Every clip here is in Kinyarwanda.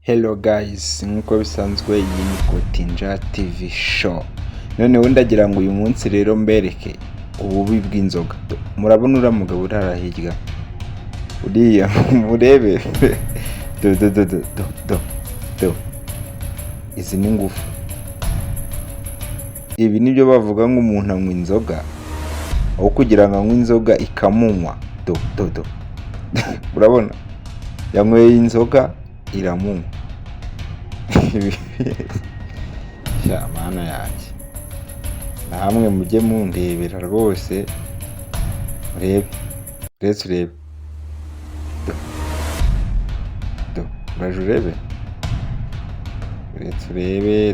Hello guys, nk'uko bisanzwe iyi ni Kotinja TV show. Noneho ndagira ngo uyu munsi rero mbereke ububi bw'inzoga. Murabona uriya mugabo urara hirya, uriya murebe do izi ni ngufu. Ibi nibyo bavuga ngo umuntu anywa inzoga aho kugira ngo anywe inzoga ikamunywa. Do urabona yanyweye inzoga iramunywa. Mana yanjye, namwe mujye mundebera rwose, urebe uraje urebe, urebe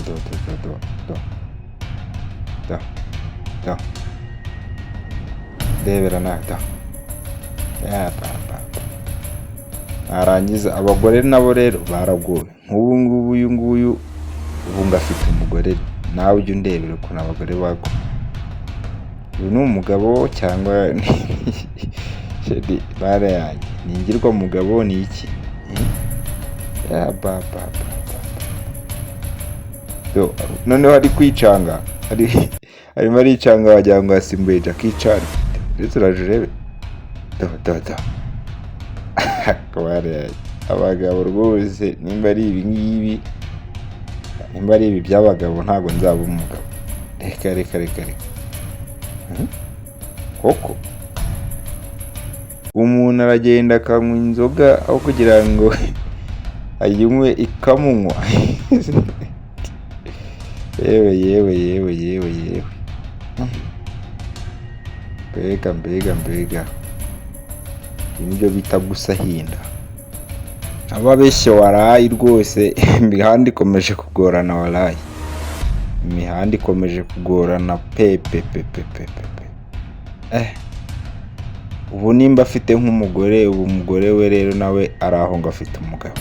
ndebera nawe narangiza. Abagore nabo rero baragowe. Nk'ubu ngubu uyu nguyu ubu ngafite umugore, nawe ujya undebera ukuntu abagore bago. Uyu ni umugabo cyangwa shedi bara yanjye ningirwa mugabo ni iki? Noneho ari kwicanga, arimo aricanga wagira ngo yasimbuye Jackie Chan. Ndetse uraje urebe abagabo rwose, nimba ari ibi ngibi, nimba ari ibi by'abagabo ntabwo nzaba umugabo. Reka koko umuntu aragenda akanywa inzoga aho kugira ngo ayinywe ikamunywa. yewe mbega nibyo bita gusahinda. Ababeshye warayi rwose. Imihanda ikomeje kugorana warayi, imihanda ikomeje kugorana pepe. Ubu nimba afite nk'umugore, ubu umugore we rero nawe ari aho ngo afite umugabo.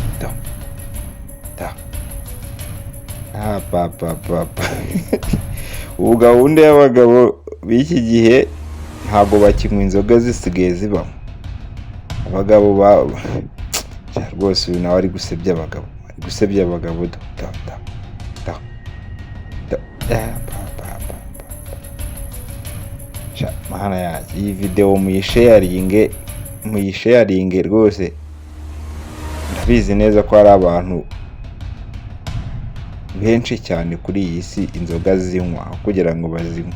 Ubu gahunda y'abagabo b'iki gihe ntabwo bakinywa inzoga zisigaye zibamo. Abagabo rwose uyu nawe ari gusebya abagabo, Mana yanjye, iyi video muyisharinge rwose. Ndabizi neza ko hari abantu benshi cyane kuri iyi si inzoga zinywa kugira ngo bazinywe.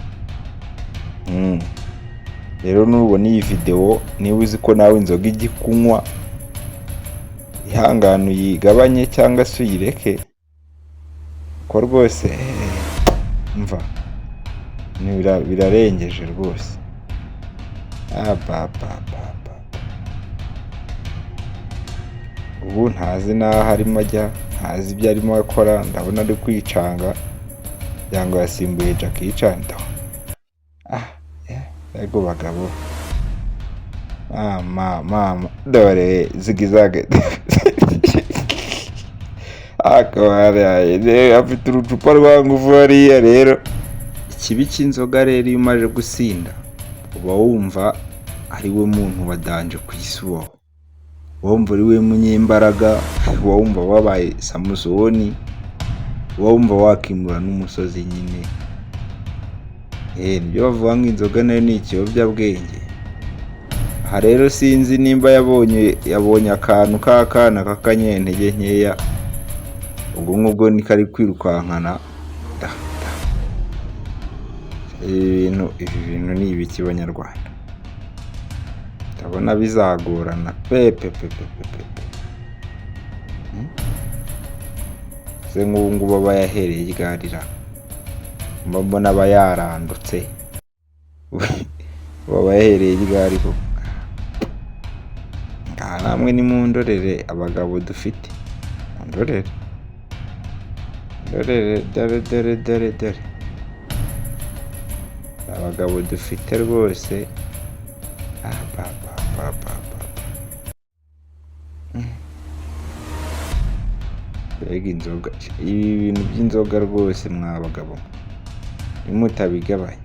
Rero nubona iyi video, niba uzi ko nawe inzoga ijya kunywa, ihangane uyigabanye cyangwa se uyireke, ko rwose mva birarengeje rwose. Ubu ntazi n'aho arimo ajya, ntazi ibyo arimo akora. Ndabona ari kwicanga kugira ngo yasimbuye Jackie Chan. Ego bagabo, mama dore zigizage afite urucupa rwa nguvu hariya. Rero ikibi cy'inzoga rero, iyo umaze gusinda uba wumva ari we muntu wadanje ku isi, wumva ari we munyembaraga, wumva wabaye Samusoni, wumva wakimura n'umusozi nyine. Nibyo bavuga ngo inzoga nayo ni ikiyobyabwenge. Aha rero sinzi nimba yabonye akantu k'akana k'akanyentege nkeya, ubwo ngubwo niko ari kwirukankana. Ibi bintu ni ibiki banyarwanda? Ndabona bizagorana pepe. Se nk'ubu ngubu aba yahereye iryarira, mbona aba yarandutse, baba yahereye iryariro. Namwe ni mundorere abagabo dufite, mundorere dore abagabo dufite rwose. Mbega inzoga, ibi bintu by'inzoga rwose mwa bagabo nimutabigabanya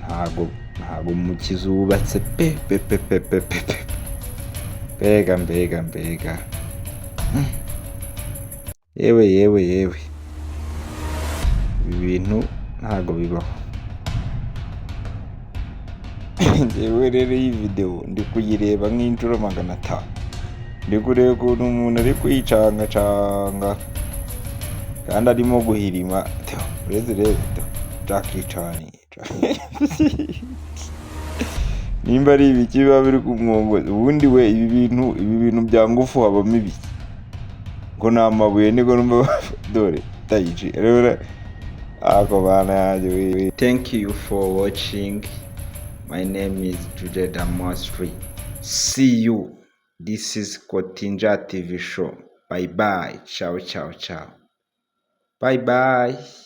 ntago umukiza wubatse pe. Mbega yewe ibi bintu ntabwo bibaho. Njyewe rero iyi video ndi kuyireba nk'inshuro 500, ndi kureba ukuntu umuntu ari kwicangacanga kandi arimo guhirima. Uretse rero byakicanisha nimba ari ibiki biba biri kumwongoza. Ubundi we ibi bintu bya ngufu habamo ibiki? Ngo ni amabuye niko numva dore tayici rero ako bana yanjye we. Thank you for watching. My name is Jude Damostri. See you. This is Kotinja TV show. Bye bye. Ciao. Bye bye.